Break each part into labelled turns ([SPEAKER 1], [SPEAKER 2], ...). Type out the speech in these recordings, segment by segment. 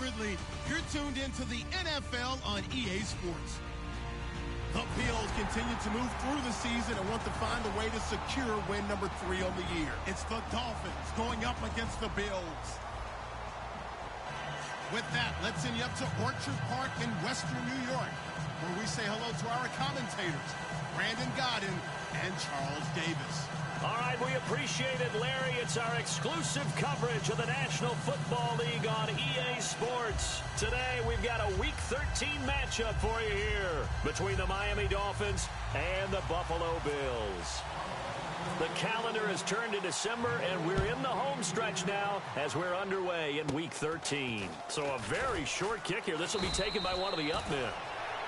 [SPEAKER 1] Ridley. You're tuned into the NFL on EA Sports. The Bills continue to move through the season and want to find a way to secure win number 3 on the year. It's the Dolphins going up against the Bills. With that, let's send you up to Orchard Park in Western New York, where we say hello to our commentators, Brandon Godden and Charles Davis.
[SPEAKER 2] All right, we appreciate it, Larry. It's our exclusive coverage of the National Football League on EA Sports. Today, we've got a Week 13 matchup for you here between the Miami Dolphins and the Buffalo Bills. The calendar has turned to December, and we're in the home stretch now as we're underway in Week 13. So a very short kick here. This will be taken by one of the up men.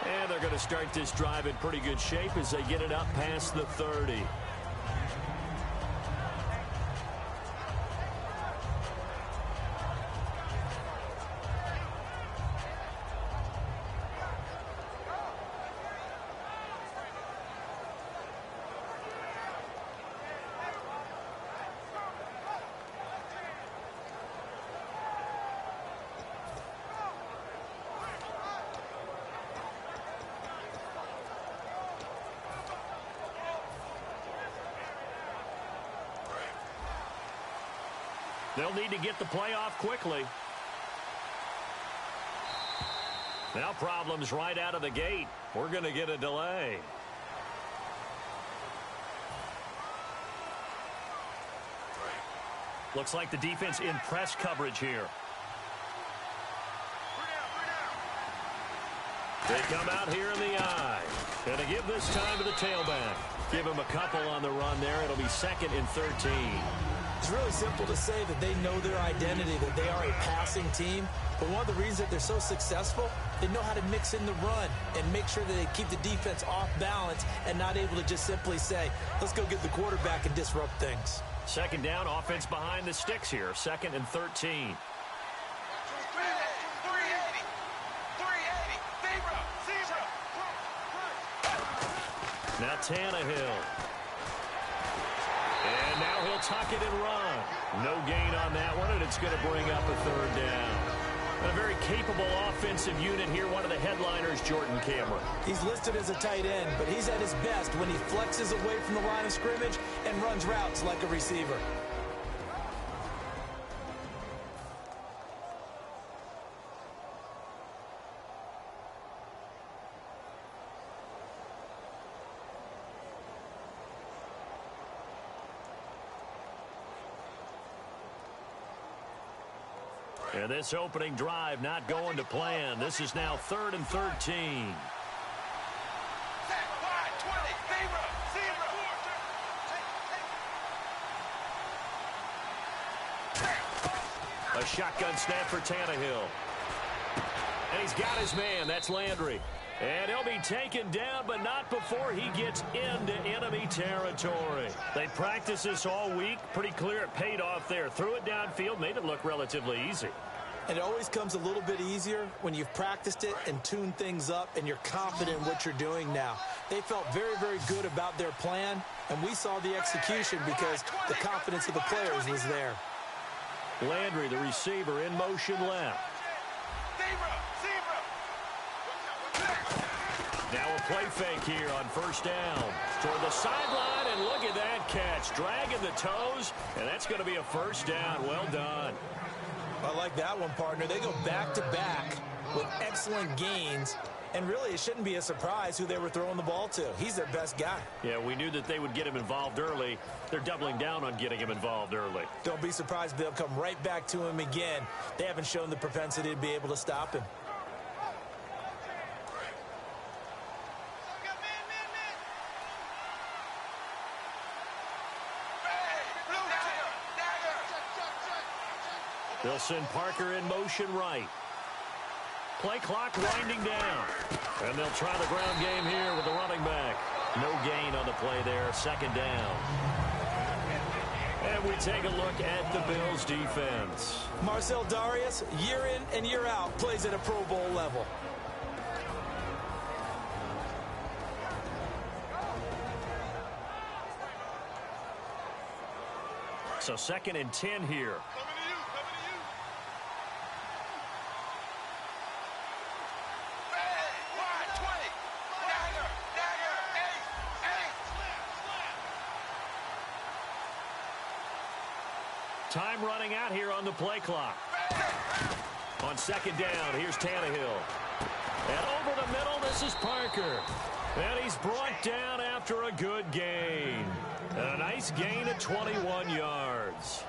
[SPEAKER 2] And they're going to start this drive in pretty good shape as they get it up past the 30. They'll need to get the play off quickly. Now problems right out of the gate. We're going to get a delay. Looks like the defense in press coverage here. They come out here in the eye. And to give this time to the tailback. Give him a couple on the run there. It'll be 2nd and 13.
[SPEAKER 3] It's really simple to say that they know their identity, that they are a passing team. But one of the reasons that they're so successful, they know how to mix in the run and make sure that they keep the defense off balance and not able to just simply say, let's go get the quarterback and disrupt things.
[SPEAKER 2] 2nd down, offense behind the sticks here. 2nd and 13. Now Tannehill. And now he'll tuck it and run. No gain on that one, and it's going to bring up a 3rd down. A very capable offensive unit here. One of the headliners, Jordan Cameron.
[SPEAKER 3] He's listed as a tight end, but he's at his best when he flexes away from the line of scrimmage and runs routes like a receiver.
[SPEAKER 2] And this opening drive not going to plan. This is now 3rd and 13. A shotgun snap for Tannehill. And he's got his man. That's Landry. And he'll be taken down, but not before he gets into enemy territory. They practiced this all week. Pretty clear it paid off there. Threw it downfield, made it look relatively easy.
[SPEAKER 3] And it always comes a little bit easier when you've practiced it and tuned things up and you're confident in what you're doing now. They felt very, very good about their plan, and we saw the execution because the confidence of the players was there.
[SPEAKER 2] Landry, the receiver, in motion left. Now a play fake here on 1st down. Toward the sideline, and look at that catch. Dragging the toes, and that's going to be a 1st down. Well done.
[SPEAKER 3] I like that one, partner. They go back-to-back with excellent gains, and really it shouldn't be a surprise who they were throwing the ball to. He's their best guy.
[SPEAKER 2] Yeah, we knew that they would get him involved early. They're doubling down on getting him involved early.
[SPEAKER 3] Don't be surprised they'll come right back to him again. They haven't shown the propensity to be able to stop him.
[SPEAKER 2] They'll send Parker in motion right. Play clock winding down. And they'll try the ground game here with the running back. No gain on the play there. 2nd down. And we take a look at the Bills defense.
[SPEAKER 3] Marcel Darius, year in and year out, plays at a Pro Bowl level.
[SPEAKER 2] So 2nd and 10 here. Time running out here on the play clock. On second down, here's Tannehill. And over the middle, this is Parker. And he's brought down after a good gain. And a nice gain of 21 yards.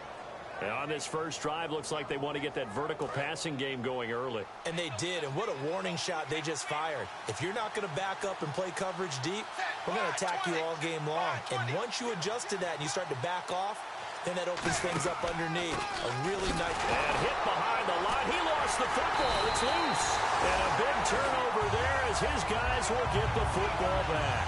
[SPEAKER 2] And on this first drive, looks like they want to get that vertical passing game going early.
[SPEAKER 3] And they did, and what a warning shot they just fired. If you're not going to back up and play coverage deep, we're going to attack you all game long. And once you adjust to that and you start to back off, then that opens things up underneath. A really nice...
[SPEAKER 2] And hit behind the line. He lost the football. It's loose. And a big turnover there as his guys will get the football back.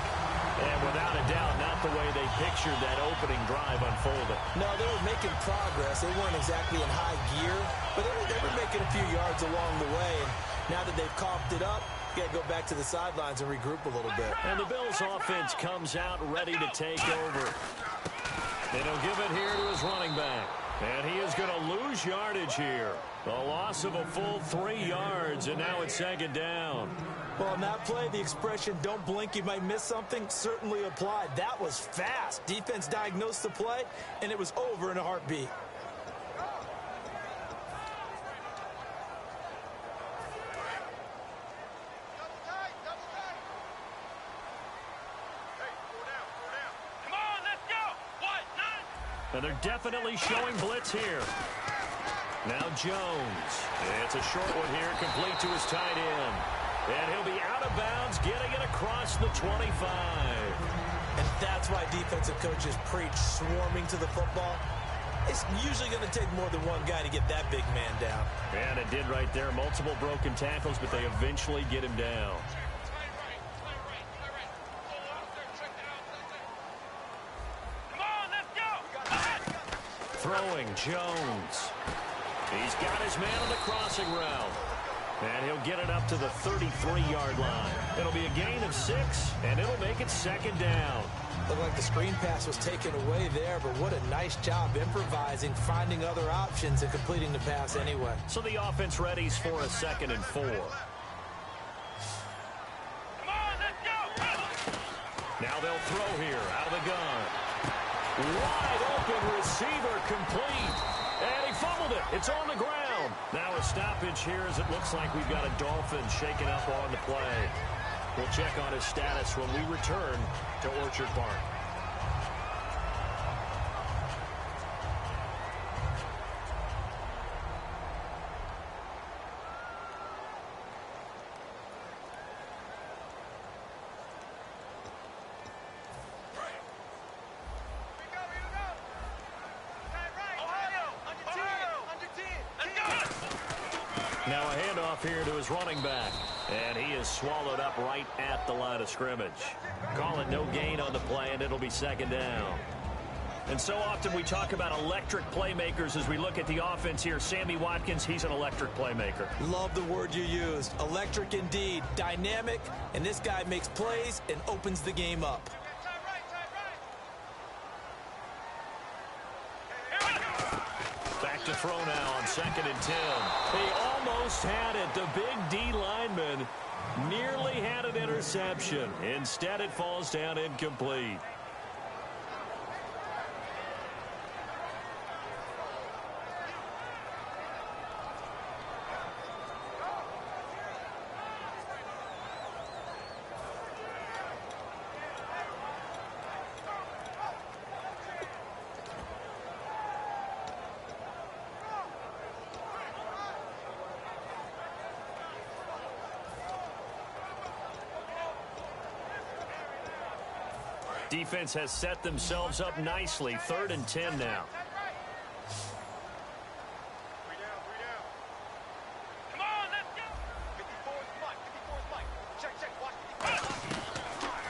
[SPEAKER 2] And without a doubt, not the way they pictured that opening drive unfolding.
[SPEAKER 3] No, they were making progress. They weren't exactly in high gear, but they were making a few yards along the way. And now that they've coughed it up, you got to go back to the sidelines and regroup a little bit.
[SPEAKER 2] And the Bills' offense comes out ready to take over. And he'll give it here to his running back. And he is going to lose yardage here. A loss of a full 3 yards, and now it's second down.
[SPEAKER 3] Well, on that play, the expression, don't blink, you might miss something, certainly applied. That was fast. Defense diagnosed the play, and it was over in a heartbeat.
[SPEAKER 2] And they're definitely showing blitz here. Now Jones. It's a short one here, complete to his tight end. And he'll be out of bounds, getting it across the 25.
[SPEAKER 3] And that's why defensive coaches preach swarming to the football. It's usually going to take more than one guy to get that big man down.
[SPEAKER 2] And it did right there. Multiple broken tackles, but they eventually get him down. Throwing Jones. He's got his man on the crossing route. And he'll get it up to the 33-yard line. It'll be a gain of 6, and it'll make it second down.
[SPEAKER 3] Looked like the screen pass was taken away there, but what a nice job improvising, finding other options, and completing the pass anyway.
[SPEAKER 2] So the offense readies for a 2nd and 4. Now they'll throw here out of the gun. Wide open receiver complete. And he fumbled it. It's on the ground. Now a stoppage here as it looks like we've got a Dolphin shaken up on the play. We'll check on his status when we return to Orchard Park. Now a handoff here to his running back. And he is swallowed up right at the line of scrimmage. Call it no gain on the play, and it'll be second down. And so often we talk about electric playmakers as we look at the offense here. Sammy Watkins, he's an electric playmaker.
[SPEAKER 3] Love the word you used. Electric indeed. Dynamic, and this guy makes plays and opens the game up.
[SPEAKER 2] Back to throw now on 2nd and 10. They almost had it. The big D lineman nearly had an interception. Instead, it falls down incomplete. Defense has set themselves up nicely. 3rd and 10 now.
[SPEAKER 4] Come on, let's go. 54's Mike. 54's Mike. Check.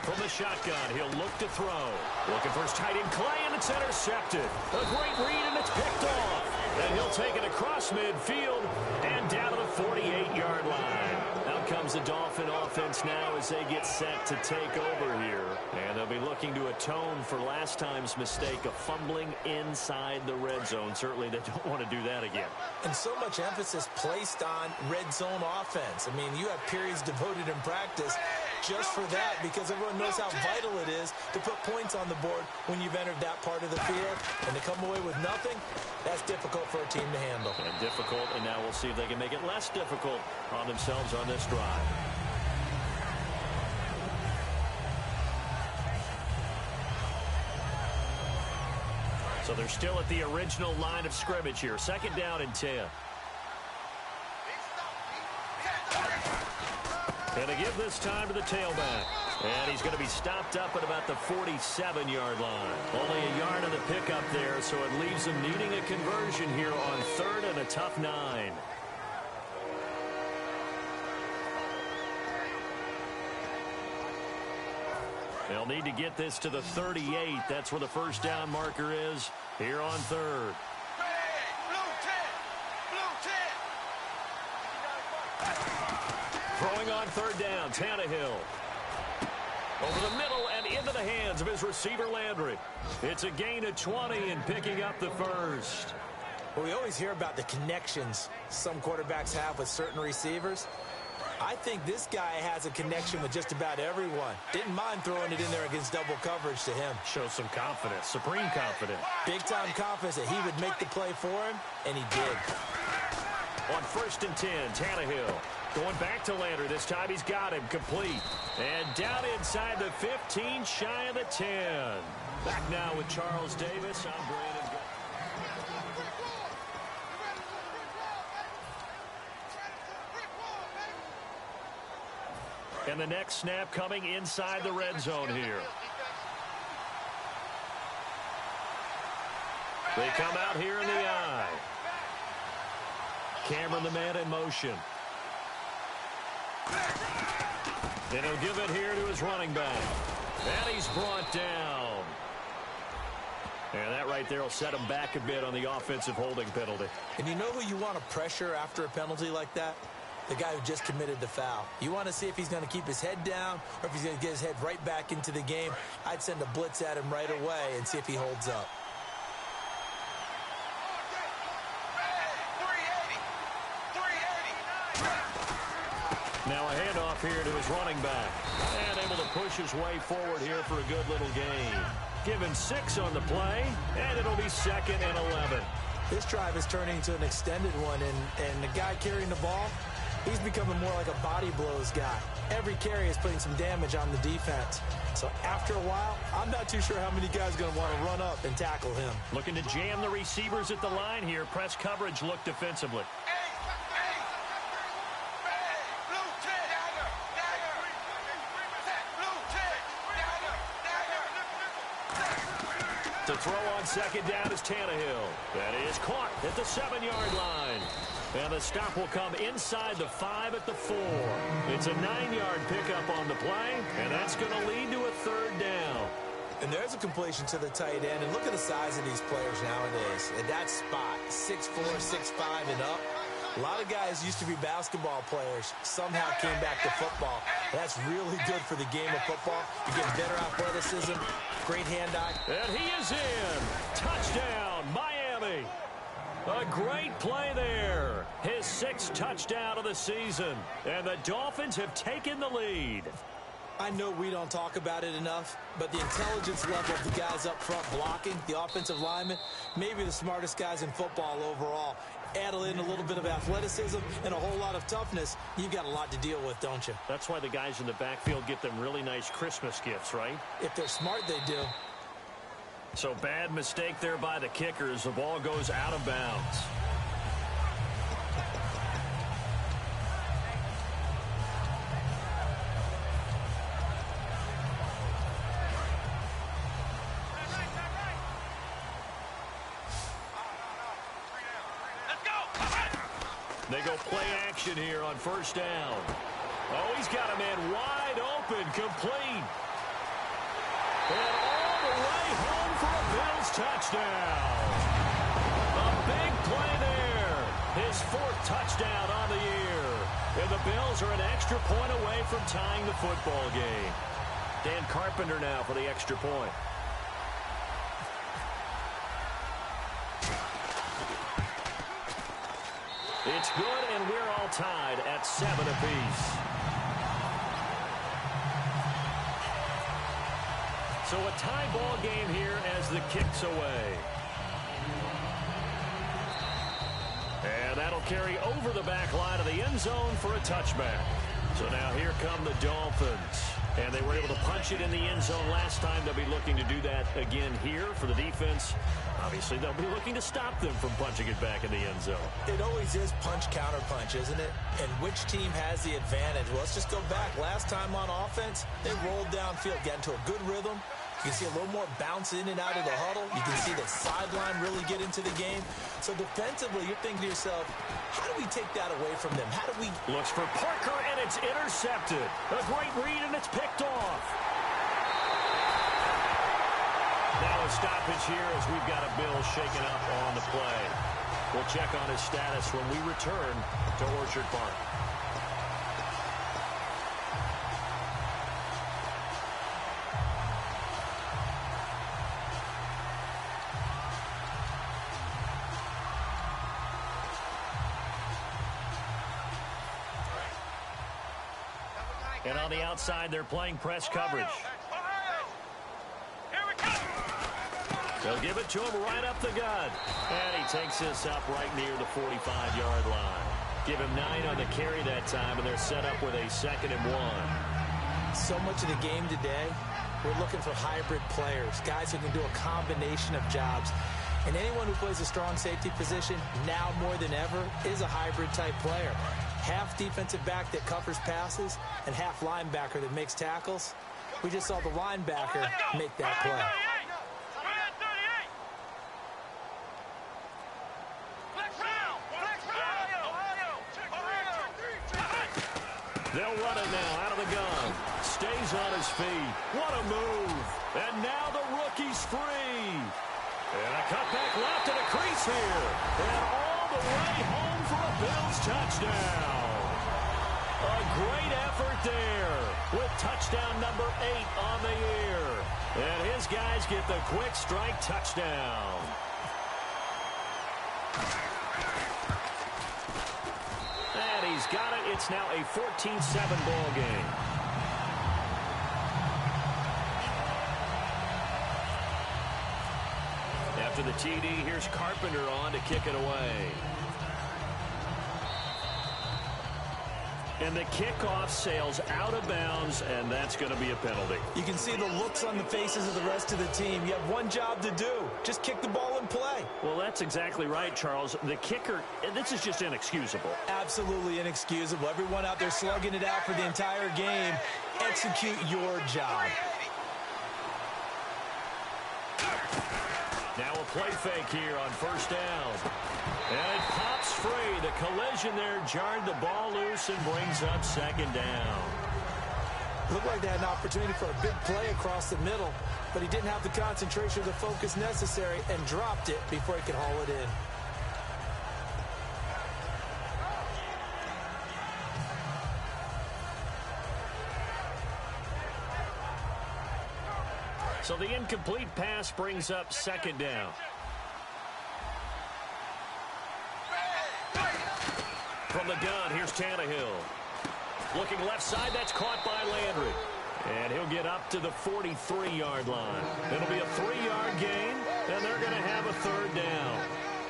[SPEAKER 2] From the shotgun, he'll look to throw. Looking for his tight end, Clay, and it's intercepted. A great read, and it's picked off. And he'll take it across midfield and down to the 48-yard line. Out comes the Dolphin offense now as they get set to take over here. And they'll be looking to atone for last time's mistake of fumbling inside the red zone. Certainly they don't want to do that again.
[SPEAKER 3] And so much emphasis placed on red zone offense. I mean, you have periods devoted in practice just for that, because everyone knows how vital it is to put points on the board when you've entered that part of the field. And to come away with nothing, that's difficult for a team to handle.
[SPEAKER 2] And difficult, and now we'll see if they can make it less difficult on themselves on this drive. So they're still at the original line of scrimmage here. 2nd down and 10. And to give this time to the tailback. And he's going to be stopped up at about the 47-yard line. Only a yard on the pickup there, so it leaves them needing a conversion here on 3rd and a tough 9. They'll need to get this to the 38. That's where the first down marker is here on 3rd. Throwing on 3rd down, Tannehill. Over the middle and into the hands of his receiver, Landry. It's a gain of 20 and picking up the first.
[SPEAKER 3] Well, we always hear about the connections some quarterbacks have with certain receivers. I think this guy has a connection with just about everyone. Didn't mind throwing it in there against double coverage to him.
[SPEAKER 2] Shows some confidence, supreme confidence.
[SPEAKER 3] Big-time confidence that he would make the play for him, and he did.
[SPEAKER 2] On 1st and 10, Tannehill. Going back to Landry. This time he's got him complete. And down inside the 15, shy of the 10. Back now with Charles Davis. I'm Brandon. And the next snap coming inside the red zone here. They come out here in the eye. Cameron, the man, in motion. And he'll give it here to his running back. And he's brought down. And that right there will set him back a bit on the offensive holding penalty.
[SPEAKER 3] And you know who you want to pressure after a penalty like that? The guy who just committed the foul. You want to see if he's going to keep his head down or if he's going to get his head right back into the game. I'd send a blitz at him right away and see if he holds up.
[SPEAKER 2] Now a handoff here to his running back. And able to push his way forward here for a good little gain. Given 6 on the play, and it'll be 2nd and 11.
[SPEAKER 3] This drive is turning into an extended one, and the guy carrying the ball, he's becoming more like a body blows guy. Every carry is putting some damage on the defense. So after a while, I'm not too sure how many guys are going to want to run up and tackle him.
[SPEAKER 2] Looking to jam the receivers at the line here. Press coverage look defensively. To throw on 2nd down is Tannehill. That is caught at the 7-yard line. And the stop will come inside the 5 at the 4. It's a 9-yard pickup on the play, and that's going to lead to a 3rd down.
[SPEAKER 3] And there's a completion to the tight end. And look at the size of these players nowadays. At that spot, 6'4", 6'5", and up. A lot of guys used to be basketball players, somehow came back to football. That's really good for the game of football. You get better athleticism, great hand-eye.
[SPEAKER 2] And he is in. Touchdown, Miami. A great play there. His 6th touchdown of the season. And the Dolphins have taken the lead.
[SPEAKER 3] I know we don't talk about it enough, but the intelligence level of the guys up front blocking, the offensive linemen, maybe the smartest guys in football overall. Add in a little bit of athleticism and a whole lot of toughness, you've got a lot to deal with, don't you?
[SPEAKER 2] That's why the guys in the backfield get them really nice Christmas gifts, right?
[SPEAKER 3] If they're smart, they do.
[SPEAKER 2] So bad mistake there by the kickers. The ball goes out of bounds. They go play action here on 1st down. Oh, he's got a man wide open, complete. And all the way home for a Bills touchdown. A big play there. His 4th touchdown on the year. And the Bills are an extra point away from tying the football game. Dan Carpenter now for the extra point. It's good, and we're all tied at 7 apiece. So a tie ball game here as the kick's away. And that'll carry over the back line of the end zone for a touchback. So now here come the Dolphins. And they were able to punch it in the end zone last time. They'll be looking to do that again here for the defense. Obviously, they'll be looking to stop them from punching it back in the end zone.
[SPEAKER 3] It always is punch-counter-punch, isn't it? And which team has the advantage? Well, let's just go back. Last time on offense, they rolled downfield, got into a good rhythm. You can see a little more bounce in and out of the huddle. You can see the sideline really get into the game. So defensively, you're thinking to yourself, how do we take that away from them? How do we...
[SPEAKER 2] Looks for Parker, and it's intercepted. A great read, and it's picked off. Now a stoppage here as we've got a Bill shaken up on the play. We'll check on his status when we return to Orchard Park. And on the outside, they're playing press coverage. They'll give it to him right up the gut. And he takes this up right near the 45-yard line. Give him 9 on the carry that time, and they're set up with a 2nd and 1.
[SPEAKER 3] So much of the game today, we're looking for hybrid players, guys who can do a combination of jobs. And anyone who plays a strong safety position, now more than ever, is a hybrid-type player. Half defensive back that covers passes and half linebacker that makes tackles. We just saw the linebacker make that play.
[SPEAKER 2] They'll run it now out of the gun. Stays on his feet. What a move. And now the rookie's free. And a cutback left and a crease here. And all the way home for a Bills touchdown. A great effort there with touchdown number 8 on the year. And his guys get the quick strike touchdown. And he's got it. It's now a 14-7 ball game. After the TD, here's Carpenter on to kick it away. And the kickoff sails out of bounds, and that's going to be a penalty.
[SPEAKER 3] You can see the looks on the faces of the rest of the team. You have one job to do. Just kick the ball and play.
[SPEAKER 2] Well, that's exactly right, Charles. The kicker, this is just inexcusable.
[SPEAKER 3] Absolutely inexcusable. Everyone out there slugging it out for the entire game. Execute your job.
[SPEAKER 2] Now a play fake here on first down. And it pops free. The collision there jarred the ball loose and brings up 2nd down.
[SPEAKER 3] Looked like they had an opportunity for a big play across the middle, but he didn't have the concentration or the focus necessary and dropped it before he could haul it in.
[SPEAKER 2] So the incomplete pass brings up 2nd down. From the gun, here's Tannehill. Looking left side, that's caught by Landry. And he'll get up to the 43-yard line. It'll be a 3-yard gain, and they're going to have a 3rd down.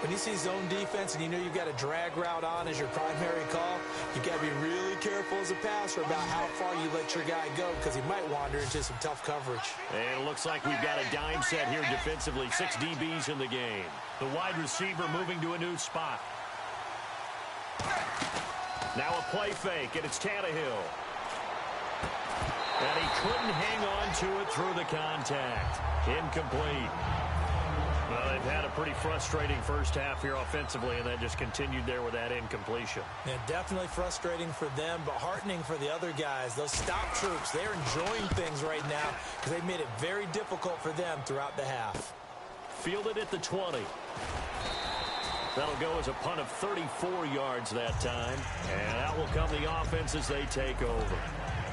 [SPEAKER 3] When you see zone defense and you know you've got a drag route on as your primary call, you've got to be really careful as a passer about how far you let your guy go because he might wander into some tough coverage.
[SPEAKER 2] And it looks like we've got a dime set here defensively. 6 DBs in the game. The wide receiver moving to a new spot. Now a play fake, and it's Tannehill. And he couldn't hang on to it through the contact. Incomplete. Well, they've had a pretty frustrating first half here offensively, and that just continued there with that incompletion.
[SPEAKER 3] Yeah, definitely frustrating for them, but heartening for the other guys. Those stop troops, they're enjoying things right now because they've made it very difficult for them throughout the half.
[SPEAKER 2] Fielded at the 20. That'll go as a punt of 34 yards that time. And out will come the offense as they take over.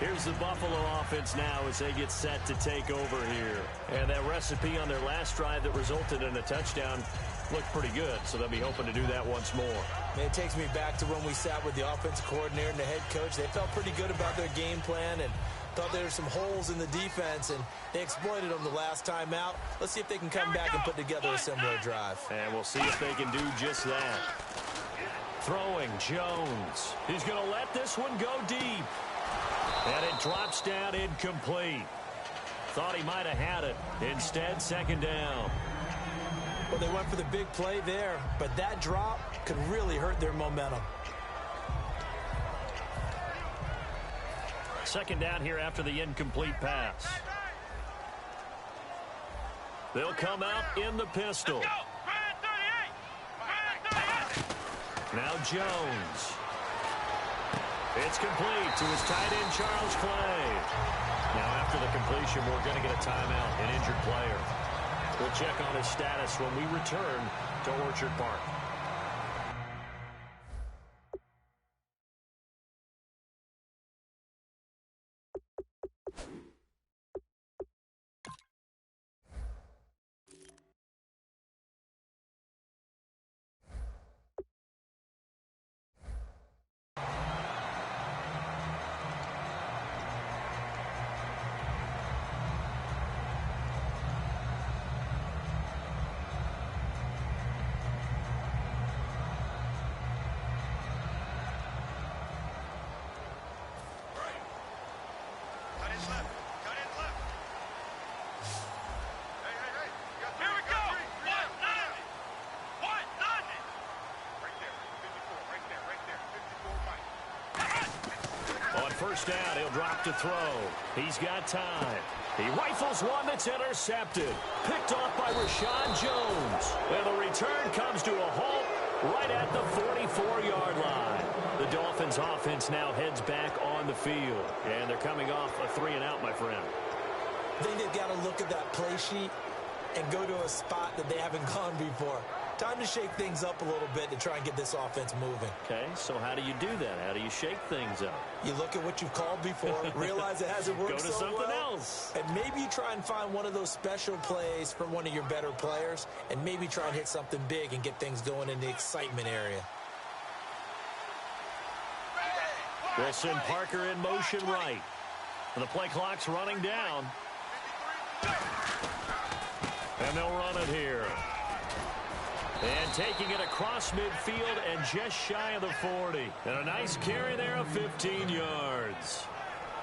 [SPEAKER 2] Here's the Buffalo offense now as they get set to take over here. And that recipe on their last drive that resulted in a touchdown looked pretty good, so they'll be hoping to do that once more.
[SPEAKER 3] It takes me back to when we sat with the offensive coordinator and the head coach. They felt pretty good about their game plan and thought there were some holes in the defense, and they exploited them the last time out. Let's see if they can come back and put together a similar drive.
[SPEAKER 2] And we'll see if they can do just that. Throwing, Jones. He's going to let this one go deep. And it drops down incomplete. Thought he might have had it. Instead, second down.
[SPEAKER 3] Well, they went for the big play there, but that drop could really hurt their momentum.
[SPEAKER 2] Second down here after the incomplete pass. They'll come out in the pistol. Now Jones. It's complete to his tight end, Charles Clay. Now after the completion, we're going to get a timeout, an injured player. We'll check on his status when we return to Orchard Park. First down, he'll drop to throw. He's got time. He rifles one that's intercepted. Picked off by Rashad Jones. And the return comes to a halt right at the 44-yard line. The Dolphins' offense now heads back on the field. And they're coming off a 3-and-out, my friend.
[SPEAKER 3] I think they've got to look at that play sheet and go to a spot that they haven't gone before. Time to shake things up a little bit to try and get this offense moving.
[SPEAKER 2] Okay, so how do you do that? How do you shake things up?
[SPEAKER 3] You look at what you've called before, realize it hasn't worked so well.
[SPEAKER 2] Go to something else.
[SPEAKER 3] And maybe you try and find one of those special plays from one of your better players, and maybe try and hit something big and get things going in the excitement area.
[SPEAKER 2] We'll send Parker in motion right. And the play clock's running down. And they'll run it here. And taking it across midfield and just shy of the 40. And a nice carry there of 15 yards.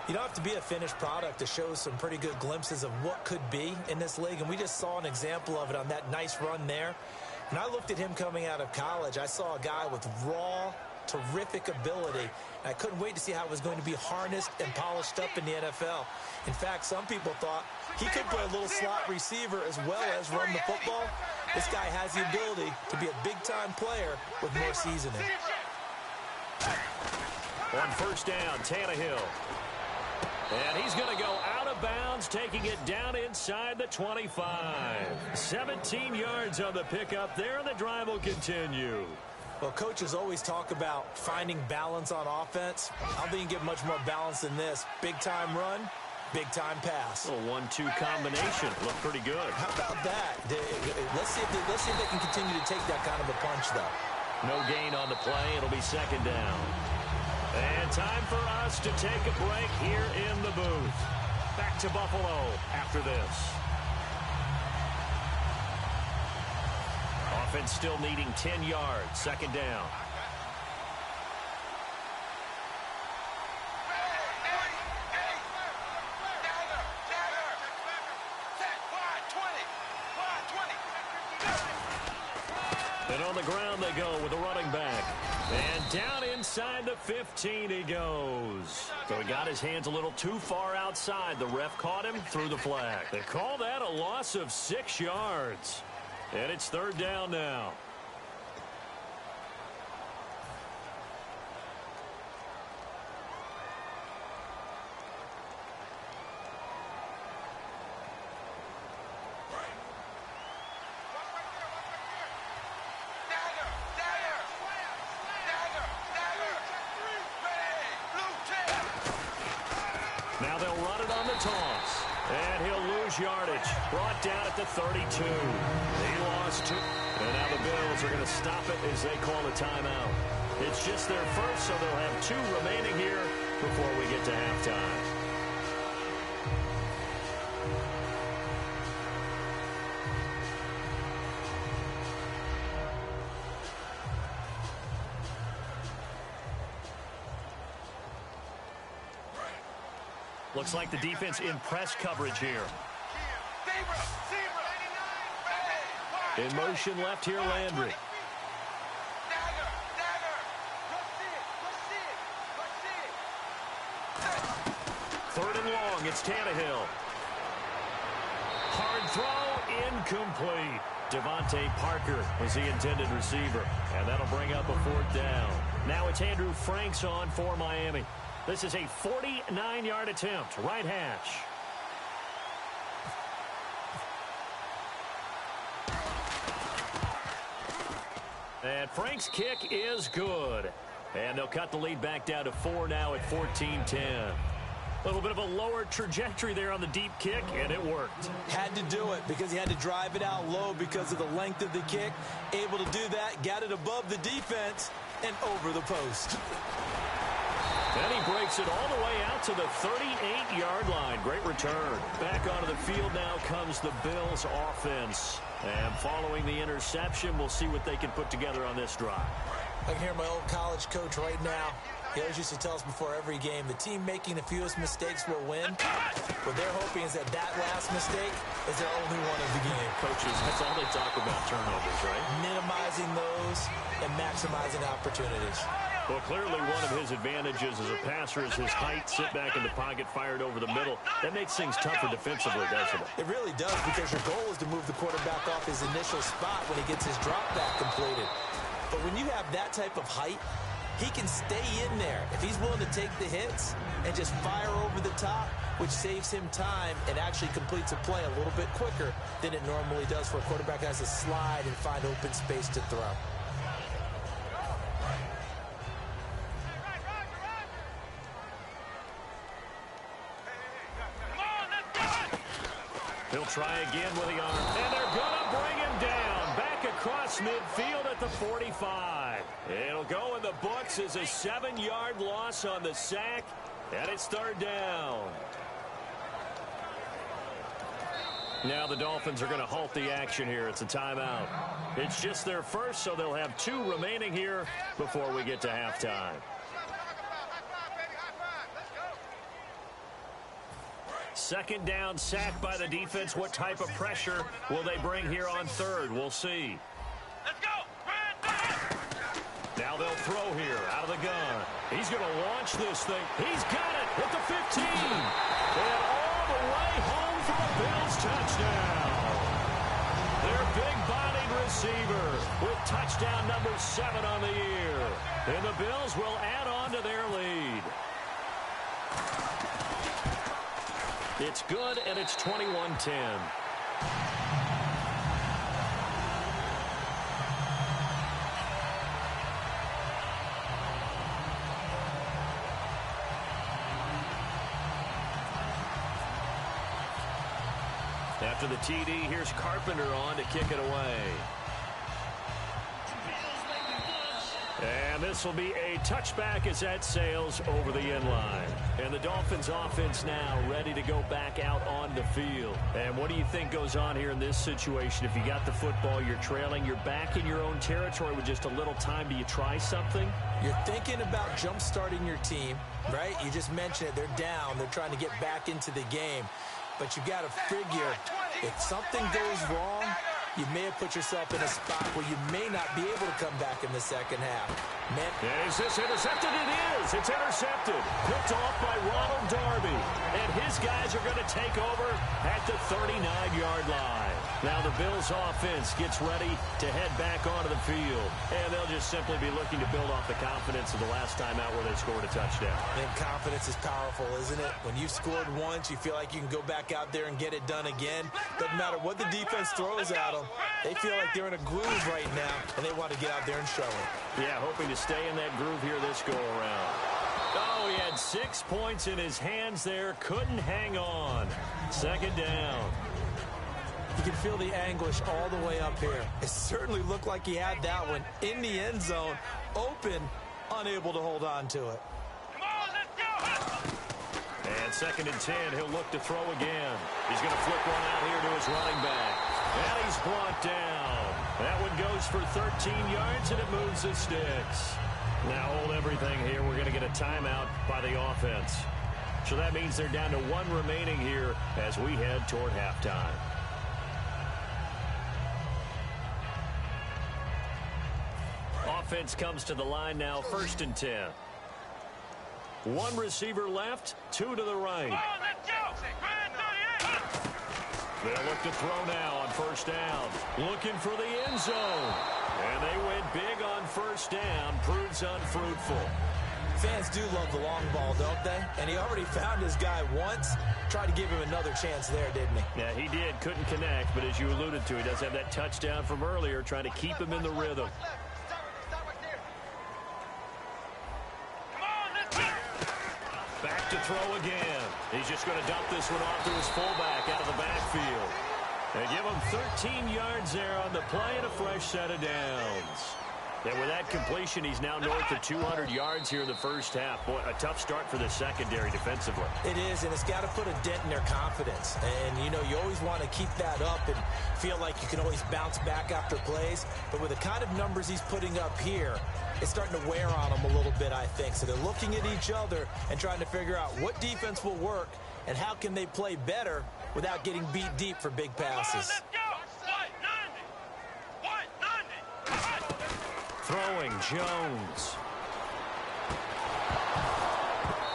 [SPEAKER 3] You don't have to be a finished product to show some pretty good glimpses of what could be in this league. And we just saw an example of it on that nice run there. When I looked at him coming out of college, I saw a guy with raw, terrific ability. And I couldn't wait to see how it was going to be harnessed and polished up in the NFL. In fact, some people thought he could play a little slot receiver as well as run the football. This guy has the ability to be a big-time player with more seasoning.
[SPEAKER 2] On first down, Tannehill. And he's going to go out of bounds, taking it down inside the 25. 17 yards on the pickup there, and the drive will continue.
[SPEAKER 3] Well, coaches always talk about finding balance on offense. I don't think you get much more balance than this. Big-time run, big-time pass.
[SPEAKER 2] A 1-2 combination. Looked pretty good.
[SPEAKER 3] How about that? Let's see if they can continue to take that kind of a punch, though.
[SPEAKER 2] No gain on the play. It'll be second down. And time for us to take a break here in the booth. Back to Buffalo after this. Offense still needing 10 yards. Second down. And on the ground they go with the running back. And down inside the 15 he goes. So he got his hands a little too far outside. The ref caught him, threw the flag. They call that a loss of 6 yards. And it's third down now. Now they'll run it on the toss. And he'll lose yardage. Brought down at the 32. He lost 2. And now the Bills are going to stop it as they call a timeout. It's just their first, so they'll have 2 remaining here before we get to halftime. Looks like the defense in press coverage here. In motion left here, Landry. Third and long, it's Tannehill. Hard throw, incomplete. Devontae Parker was the intended receiver, and that'll bring up a 4th down. Now it's Andrew Franks on for Miami. This is a 49-yard attempt, right hash. And Frank's kick is good. And they'll cut the lead back down to 4 now at 14-10. A little bit of a lower trajectory there on the deep kick, and it worked.
[SPEAKER 3] Had to do it because he had to drive it out low because of the length of the kick. Able to do that, got it above the defense, and over the post.
[SPEAKER 2] And he breaks it all the way out to the 38-yard line. Great return. Back onto the field now comes the Bills offense. And following the interception, we'll see what they can put together on this drive.
[SPEAKER 3] I can hear my old college coach right now. He always used to tell us before every game, the team making the fewest mistakes will win. What they're hoping is that last mistake is their only one of the game.
[SPEAKER 2] Coaches, that's all they talk about, turnovers, right?
[SPEAKER 3] Minimizing those and maximizing opportunities.
[SPEAKER 2] Well, clearly one of his advantages as a passer is his height, sit back in the pocket, fired over the middle. That makes things tougher defensively, doesn't it?
[SPEAKER 3] It really does, because your goal is to move the quarterback off his initial spot when he gets his drop back completed. But when you have that type of height, he can stay in there if he's willing to take the hits and just fire over the top, which saves him time and actually completes a play a little bit quicker than it normally does for a quarterback that has to slide and find open space to throw.
[SPEAKER 2] He'll try again with the arm, and they're going to bring him down. Back across midfield at the 45. It'll go in the books as a 7-yard loss on the sack, and it's 3rd down. Now the Dolphins are going to halt the action here. It's a timeout. It's just their first, so they'll have 2 remaining here before we get to halftime. 2nd down, sack by the defense. What type of pressure will they bring here on 3rd? We'll see.
[SPEAKER 4] Let's go!
[SPEAKER 2] Now they'll throw here out of the gun. He's going to launch this thing. He's got it at the 15. And all the way home for a Bills touchdown. Their big-bodied receiver with touchdown number 7 on the year. And the Bills will add on to their lead. It's good, and it's 21-10. After the TD, here's Carpenter on to kick it away. And this will be a touchback as that sails over the end line. And the Dolphins offense now ready to go back out on the field. And what do you think goes on here in this situation? If you got the football, you're trailing, you're back in your own territory with just a little time. Do you try something?
[SPEAKER 3] You're thinking about jump-starting your team, right? You just mentioned it. They're down. They're trying to get back into the game. But you got to figure, if something goes wrong, you may have put yourself in a spot where you may not be able to come back in the second half.
[SPEAKER 2] Is this intercepted? It is. It's intercepted. Picked off by Ronald Darby. And his guys are going to take over at the 39-yard line. Now the Bills offense gets ready to head back onto the field. And they'll just simply be looking to build off the confidence of the last time out where they scored a touchdown.
[SPEAKER 3] And confidence is powerful, isn't it? When you've scored once, you feel like you can go back out there and get it done again. Doesn't matter what the defense throws at them. They feel like they're in a groove right now, and they want to get out there and show it.
[SPEAKER 2] Yeah, hoping to stay in that groove here this go-around. Oh, he had 6 points in his hands there. Couldn't hang on. Second down.
[SPEAKER 3] You can feel the anguish all the way up here. It certainly looked like he had that one in the end zone, open, unable to hold on to it.
[SPEAKER 4] Come on, let's go.
[SPEAKER 2] And 2nd and 10, he'll look to throw again. He's going to flip one out here to his running back. And he's brought down. That one goes for 13 yards, and it moves the sticks. Now hold everything here. We're going to get a timeout by the offense. So that means they're down to 1 remaining here as we head toward halftime. Offense comes to the line now, 1st and 10. 1 receiver left, 2 to the right.
[SPEAKER 4] Come on, let's go.
[SPEAKER 2] They'll look to throw now on 1st down. Looking for the end zone. And they went big on 1st down. Proves unfruitful.
[SPEAKER 3] Fans do love the long ball, don't they? And he already found his guy once. Tried to give him another chance there, didn't he?
[SPEAKER 2] Yeah, he did. Couldn't connect, but as you alluded to, he does have that touchdown from earlier, trying to keep him in the rhythm. Back to throw again. He's just going to dump this one off to his fullback out of the backfield. They give him 13 yards there on the play and a fresh set of downs. And with that completion, he's now north of 200 yards here in the first half. Boy, a tough start for the secondary defensively.
[SPEAKER 3] It is, and it's got to put a dent in their confidence. And, you know, you always want to keep that up and feel like you can always bounce back after plays. But with the kind of numbers he's putting up here, it's starting to wear on them a little bit, I think. So they're looking at each other and trying to figure out what defense will work and how can they play better without getting beat deep for big passes.
[SPEAKER 2] Throwing Jones.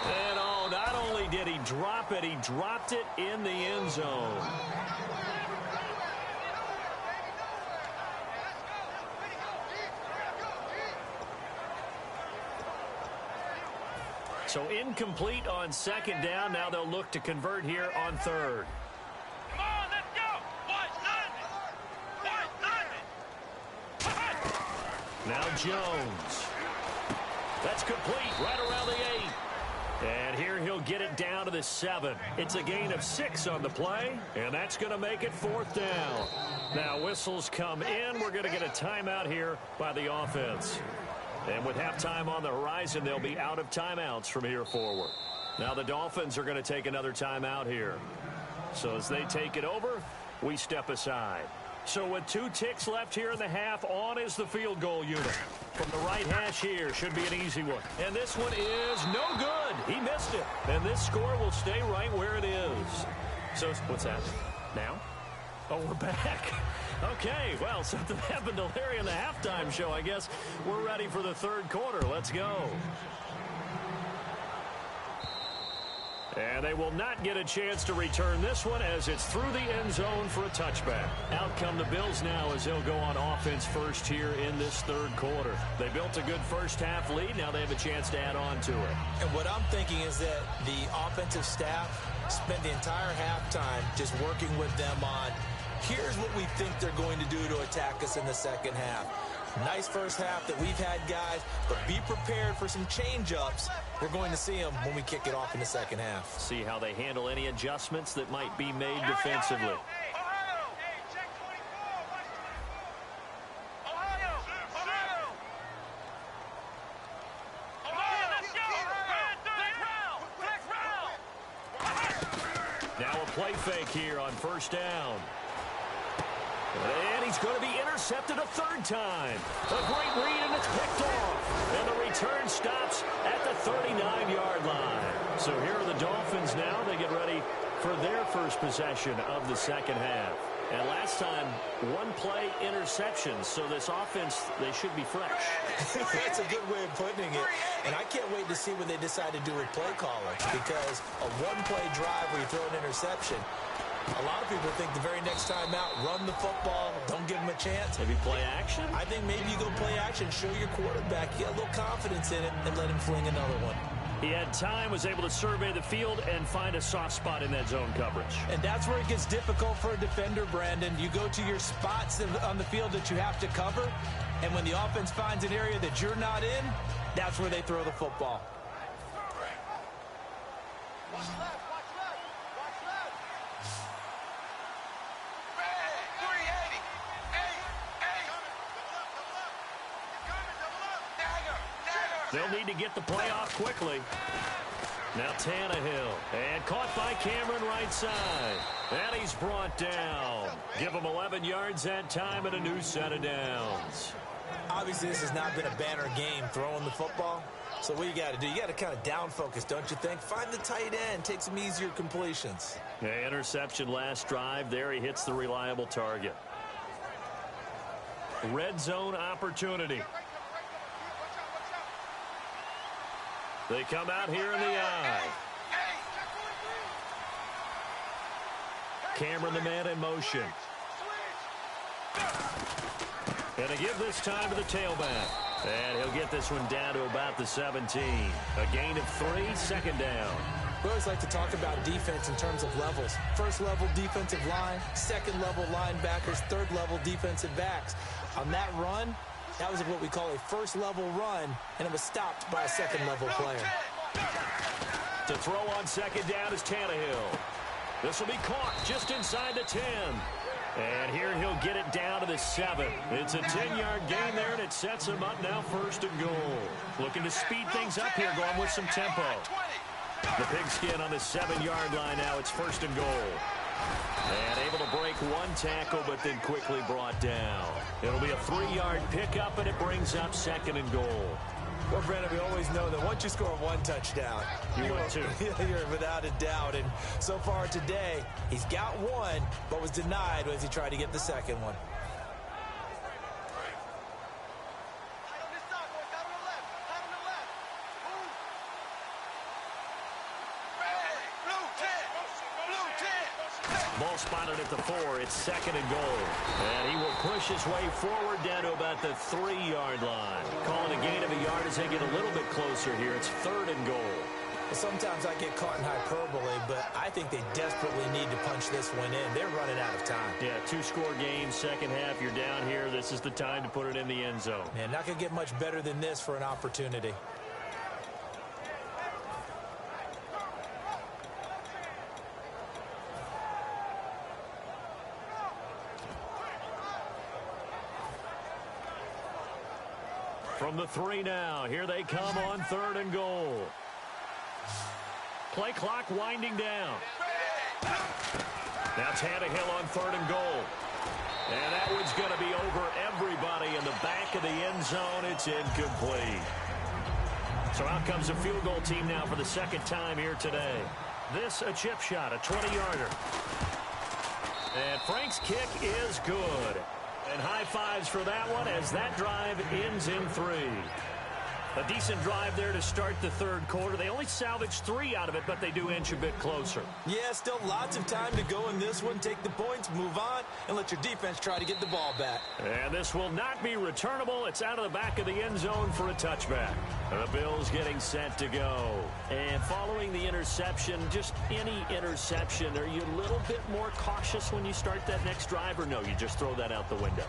[SPEAKER 2] And oh, not only did he drop it, he dropped it in the end zone. So incomplete on 2nd down. Now they'll look to convert here on 3rd.
[SPEAKER 4] Come on, let's go.
[SPEAKER 2] Now Jones. That's complete right around the 8. And here he'll get it down to the 7. It's a gain of 6 on the play, and that's going to make it 4th down. Now whistles come in. We're going to get a timeout here by the offense. And with halftime on the horizon, they'll be out of timeouts from here forward. Now the Dolphins are going to take another timeout here. So as they take it over, we step aside. So with 2 ticks left here in the half, on is the field goal unit. From the right hash here, should be an easy one. And this one is no good. He missed it. And this score will stay right where it is. So what's that? Now? Oh, we're back. Okay, well, something happened to Larry in the halftime show. I guess we're ready for the 3rd quarter. Let's go. And they will not get a chance to return this one as it's through the end zone for a touchback. Out come the Bills now as they'll go on offense first here in this 3rd quarter. They built a good first half lead. Now they have a chance to add on to it.
[SPEAKER 3] And what I'm thinking is that the offensive staff spent the entire halftime just working with them on, here's what we think they're going to do to attack us in the second half. Nice first half that we've had, guys, but be prepared for some change-ups. We're going to see them when we kick it off in the second half.
[SPEAKER 2] See how they handle any adjustments that might be made defensively. Now a play fake here on 1st down. And he's going to be intercepted a 3rd time. A great read, and it's picked off. And the return stops at the 39-yard line. So here are the Dolphins now. They get ready for their first possession of the second half. And last time, 1 play interception. So this offense, they should be fresh.
[SPEAKER 3] That's a good way of putting it. And I can't wait to see what they decide to do with play calling. Because a 1-play drive where you throw an interception, a lot of people think the very next time out, run the football, don't give them a chance.
[SPEAKER 2] Maybe play action?
[SPEAKER 3] I think maybe you go play action, show your quarterback, get a little confidence in it, and let him fling another one.
[SPEAKER 2] He had time, was able to survey the field and find a soft spot in that zone coverage.
[SPEAKER 3] And that's where it gets difficult for a defender, Brandon. You go to your spots on the field that you have to cover, and when the offense finds an area that you're not in, that's where they throw the football.
[SPEAKER 4] Watch left, watch left, watch left.
[SPEAKER 5] Red, 380. Eight. Double up. Dagger.
[SPEAKER 2] They'll need to get the play off quickly. Now Tannehill, and caught by Cameron right side. And he's brought down. Give him 11 yards that time and a new set of downs.
[SPEAKER 3] Obviously, this has not been a banner game throwing the football. So what you got to do, you got to kind of down focus, don't you think? Find the tight end, take some easier completions.
[SPEAKER 2] Yeah, interception last drive. There he hits the reliable target. Red zone opportunity. They come out here in the eye. Cameron the man in motion. And to give this time to the tailback. And he'll get this one down to about the 17. A gain of 3, second down.
[SPEAKER 3] We always like to talk about defense in terms of levels. First level defensive line, second level linebackers, third level defensive backs. On that run, that was what we call a first level run, and it was stopped by a second level player.
[SPEAKER 2] To throw on second down is Tannehill. This will be caught just inside the 10. And here he'll get it down to the 7. It's a 10-yard gain there, and it sets him up now first and goal. Looking to speed things up here, going with some tempo. The pigskin on the 7-yard line now. It's first and goal. And able to break one tackle, but then quickly brought down. It'll be a 3-yard pickup, and it brings up second and goal.
[SPEAKER 3] Well, Brandon, we always know that once you score one touchdown,
[SPEAKER 2] you want two.
[SPEAKER 3] You're without a doubt. And so far today, he's got one, but was denied as he tried to get the second one.
[SPEAKER 4] Tight on this side, boys. Tight on the left. Tight on the left. Move.
[SPEAKER 5] Red, blue 10.
[SPEAKER 2] Ball spotted at the 4. It's second and goal. And he will push his way forward down to about the 3-yard line. Calling a gain of a yard as they get a little bit closer here. It's third and goal.
[SPEAKER 3] Sometimes I get caught in hyperbole, but I think they desperately need to punch this one in. They're running out of time.
[SPEAKER 2] Yeah, 2-score game, second half. You're down here. This is the time to put it in the end zone.
[SPEAKER 3] Man, not going to get much better than this for an opportunity.
[SPEAKER 2] From the 3 now, here they come on third and goal. Play clock winding down. Now Tannehill on third and goal. And that one's going to be over everybody in the back of the end zone. It's incomplete. So out comes the field goal team now for the second time here today. This a chip shot, a 20-yarder. And Frank's kick is good. And high fives for that one as that drive ends in 3. A decent drive there to start the third quarter. They only salvaged 3 out of it, but they do inch a bit closer.
[SPEAKER 3] Yeah, still lots of time to go in this one. Take the points, move on, and let your defense try to get the ball back.
[SPEAKER 2] And this will not be returnable. It's out of the back of the end zone for a touchback. The Bills getting set to go. And following the interception, just any interception, are you a little bit more cautious when you start that next drive, or no, you just throw that out the window?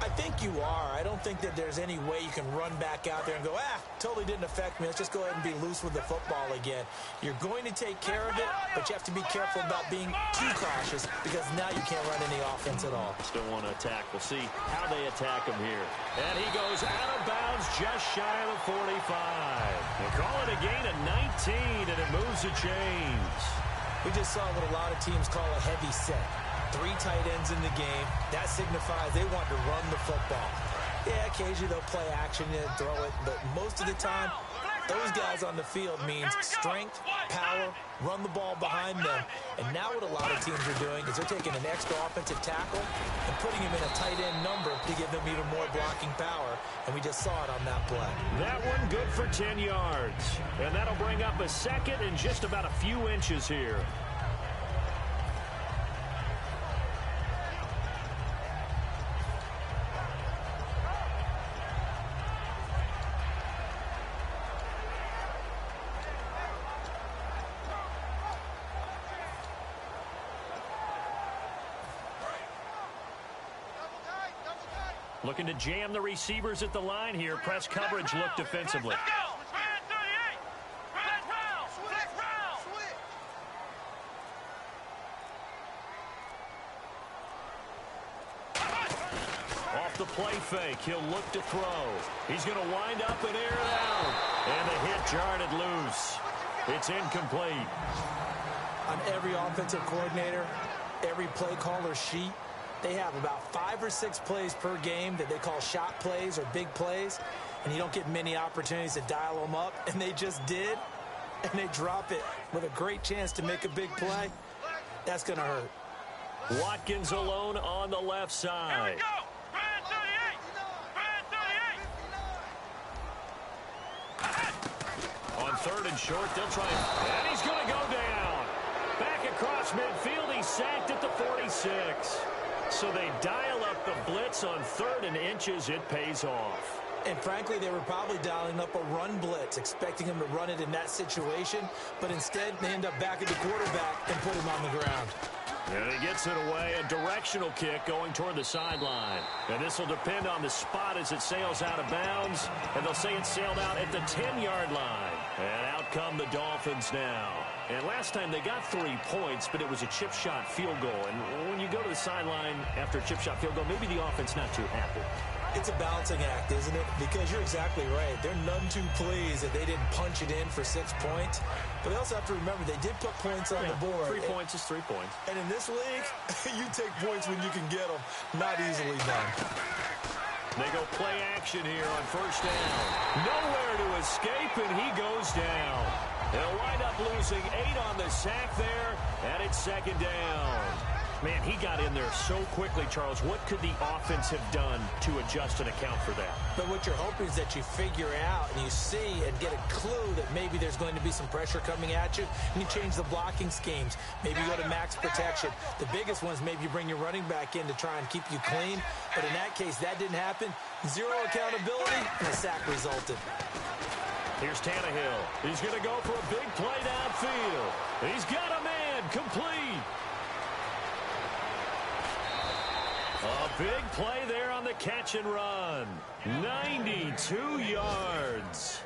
[SPEAKER 3] I think you are. I don't think that there's any way you can run back out there and go, totally didn't affect me. Let's just go ahead and be loose with the football again. You're going to take care of it, but you have to be careful about being too cautious because now you can't run any offense at all.
[SPEAKER 2] Still want to attack. We'll see how they attack him here. And he goes out of bounds just shy of the 45. They call it a gain of 19, and it moves the chains.
[SPEAKER 3] We just saw what a lot of teams call a heavy set. 3 tight ends in the game. That signifies they want to run the football. Yeah, occasionally they'll play action and throw it, but most of the time, those guys on the field means strength, power, run the ball behind them. And now what a lot of teams are doing is they're taking an extra offensive tackle and putting him in a tight end number to give them even more blocking power. And we just saw it on that play.
[SPEAKER 2] That one good for 10 yards. And that'll bring up a second and just about a few inches here. Looking to jam the receivers at the line here. Press coverage look defensively. the play fake. He'll look to throw. He's going to wind up and air it out. And the hit jarred it loose. It's incomplete.
[SPEAKER 3] On every offensive coordinator, every play caller sheet, they have about 5 or 6 plays per game that they call shot plays or big plays, and you don't get many opportunities to dial them up, and they just did, and they drop it with a great chance to make a big play. That's going to hurt.
[SPEAKER 2] Watkins alone on the left side.
[SPEAKER 4] Here we go. Brand 38.
[SPEAKER 2] On third and short, they'll try and he's going to go down. Back across midfield, he's sacked at the 46. So they dial up the blitz on third and inches. It pays off.
[SPEAKER 3] And frankly, they were probably dialing up a run blitz, expecting him to run it in that situation. But instead, they end up back at the quarterback and put him on the ground.
[SPEAKER 2] And he gets it away, a directional kick going toward the sideline. And this will depend on the spot as it sails out of bounds. And they'll say it sailed out at the 10-yard line. And out come the Dolphins now. And last time they got 3 points, but it was a chip shot field goal. And when you go to the sideline after a chip shot field goal, maybe the offense not too happy.
[SPEAKER 3] It's a balancing act, isn't it? Because you're exactly right. They're none too pleased that they didn't punch it in for 6 points. But they also have to remember they did put points on the board.
[SPEAKER 2] 3 points is 3 points.
[SPEAKER 3] And in this league, you take points when you can get them. Not easily done.
[SPEAKER 2] They go play action here on first down. Nowhere to escape, and he goes down. They'll wind up losing 8 on the sack there, and it's second down. Man, he got in there so quickly, Charles. What could the offense have done to adjust and account for that?
[SPEAKER 3] But what you're hoping is that you figure out and you see and get a clue that maybe there's going to be some pressure coming at you, and you change the blocking schemes. Maybe you go to max protection. The biggest one is maybe you bring your running back in to try and keep you clean. But in that case, that didn't happen. 0 accountability, and a sack resulted.
[SPEAKER 2] Here's Tannehill. He's going to go for a big play downfield. He's got a man complete. A big play there on the catch and run. 92 yards.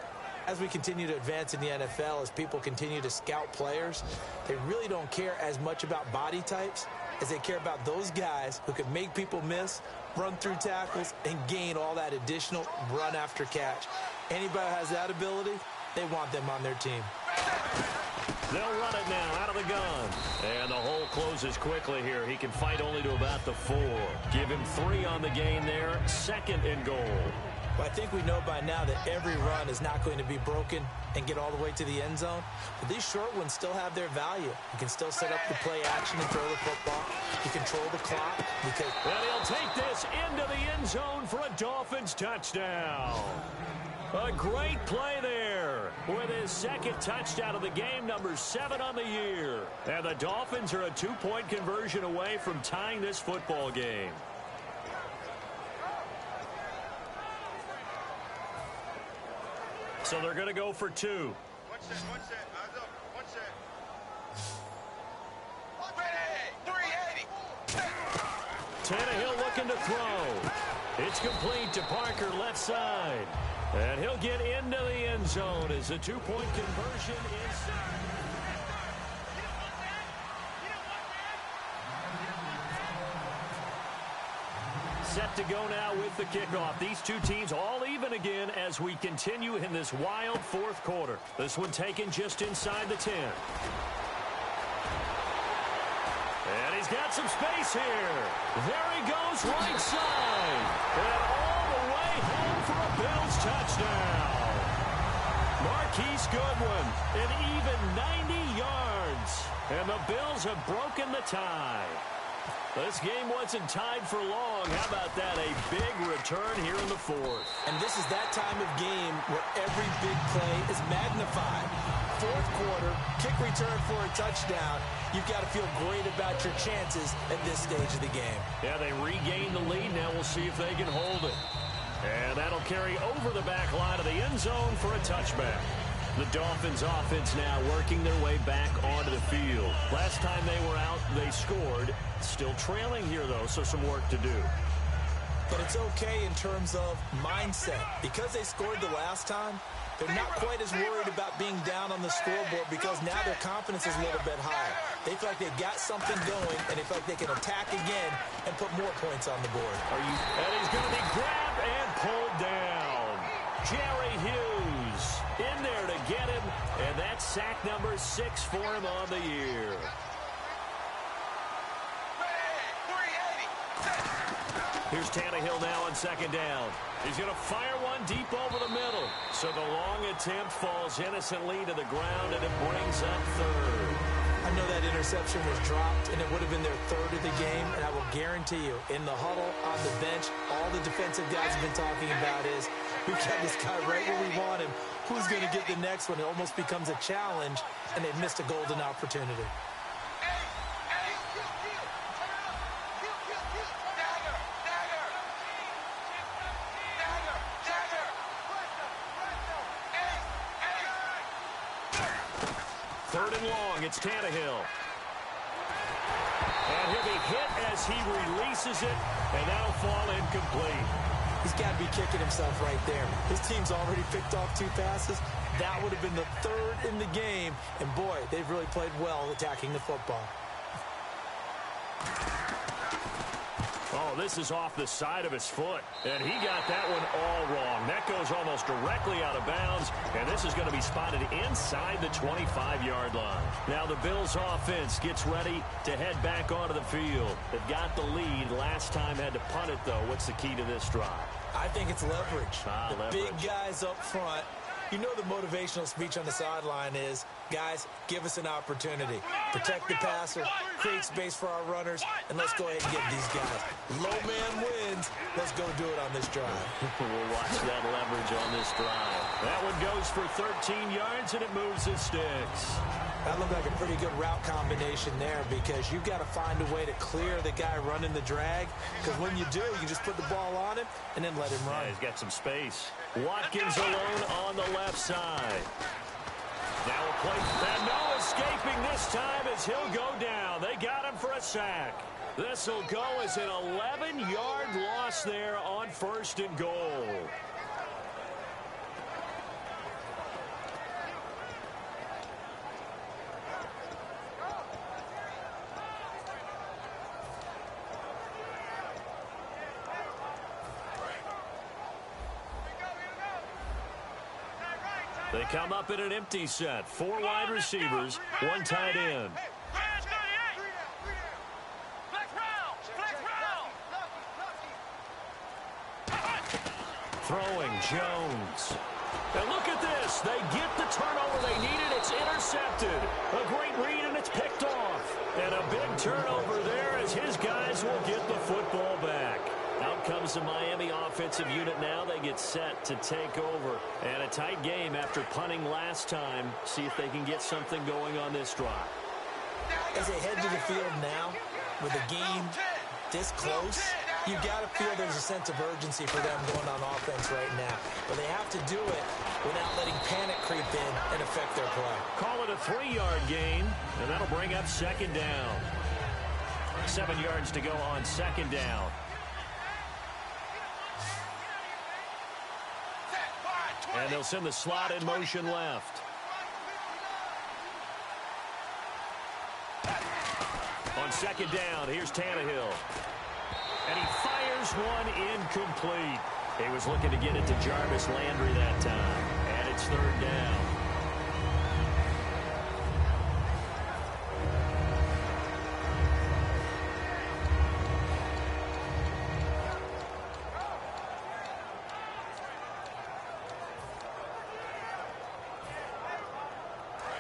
[SPEAKER 3] As we continue to advance in the NFL, as people continue to scout players, they really don't care as much about body types as they care about those guys who can make people miss, run through tackles, and gain all that additional run after catch. Anybody who has that ability, they want them on their team.
[SPEAKER 2] They'll run it now out of the gun. And the hole closes quickly here. He can fight only to about the 4. Give him 3 on the gain there. Second and goal.
[SPEAKER 3] Well, I think we know by now that every run is not going to be broken and get all the way to the end zone. But these short ones still have their value. You can still set up the play action and throw the football. You control the clock.
[SPEAKER 2] And he'll take this into the end zone for a Dolphins touchdown. A great play there with his second touchdown of the game, number 7 on the year. And the Dolphins are a 2-point conversion away from tying this football game. So they're going to go for 2.
[SPEAKER 5] One set, eyes up, one set. Ready, 380.
[SPEAKER 2] Tannehill looking to throw. It's complete to Parker, left side. And he'll get into the end zone as a 2-point conversion is set to go now with the kickoff. These two teams all even again as we continue in this wild fourth quarter. This one taken just inside the 10. And he's got some space here. There he goes, right side. And all the way home for a Bills touchdown. Marquise Goodwin, an even 90 yards. And the Bills have broken the tie. This game wasn't tied for long. How about that? A big return here in the fourth.
[SPEAKER 3] And this is that time of game where every big play is magnified. Fourth quarter, kick return for a touchdown. You've got to feel great about your chances at this stage of the game.
[SPEAKER 2] Yeah, they regain the lead. Now we'll see if they can hold it. And that'll carry over the back line of the end zone for a touchback. The Dolphins offense now working their way back onto the field. Last time they were out, they scored. Still trailing here, though, so some work to do.
[SPEAKER 3] but it's okay in terms of mindset. Because they scored the last time, they're not quite as worried about being down on the scoreboard because now their confidence is a little bit higher. They feel like they've got something going, and they feel like they can attack again and put more points on the board.
[SPEAKER 2] And he's going to be grabbed and pulled down. Jerry Hughes in there to get him, and that's sack number 6 for him on the year. Here's Tannehill now on second down. He's going to fire one deep over the middle. So the long attempt falls innocently to the ground, and it brings up third.
[SPEAKER 3] I know that interception was dropped, and it would have been their third of the game, and I will guarantee you, in the huddle, on the bench, all the defensive guys have been talking about is, we've got this guy right where we want him. Who's going to get the next one? It almost becomes a challenge, and they've missed a golden opportunity.
[SPEAKER 2] Third and long, it's Tannehill. And he'll be hit as he releases it, and that'll fall incomplete.
[SPEAKER 3] He's got to be kicking himself right there. His team's already picked off 2 passes. That would have been the third in the game, and boy, they've really played well attacking the football.
[SPEAKER 2] Oh, this is off the side of his foot, and he got that one all wrong. That goes almost directly out of bounds, and this is going to be spotted inside the 25-yard line. Now the Bills' offense gets ready to head back onto the field. They've got the lead. Last time had to punt it, though. What's the key to this drive?
[SPEAKER 3] I think it's leverage.
[SPEAKER 2] Leverage.
[SPEAKER 3] Big guys up front. You know the motivational speech on the sideline is, guys, give us an opportunity. Protect the passer, create space for our runners, and let's go ahead and get these guys. Low man wins. Let's go do it on this drive.
[SPEAKER 2] We'll watch that leverage on this drive. That one goes for 13 yards, and it moves the sticks.
[SPEAKER 3] That looked like a pretty good route combination there because you've got to find a way to clear the guy running the drag, because when you do, you just put the ball on him and then let him run.
[SPEAKER 2] Yeah, he's got some space. Watkins alone on the left side. Now a play, and no escaping this time as he'll go down. They got him for a sack. This will go as an 11-yard loss there on 1st and goal. They come up in an empty set. 4 wide receivers, 1 tight end. Throwing Jones. And look at this. They get the turnover they needed. It's intercepted. A great read, and it's picked off. And a big turnover there as his guys will get the football back. Out comes the Miami offensive unit now. They get set to take over. And a tight game after punting last time. See if they can get something going on this drive.
[SPEAKER 3] As they head to the field now, with the game this close, you got to feel there's a sense of urgency for them going on offense right now. But they have to do it without letting panic creep in and affect their play.
[SPEAKER 2] Call it a 3-yard gain, and that'll bring up 2nd down. 7 yards to go on 2nd down. And they'll send the slot in motion left. On 2nd down, here's Tannehill. And he fires one incomplete. He was looking to get it to Jarvis Landry that time. And it's 3rd down.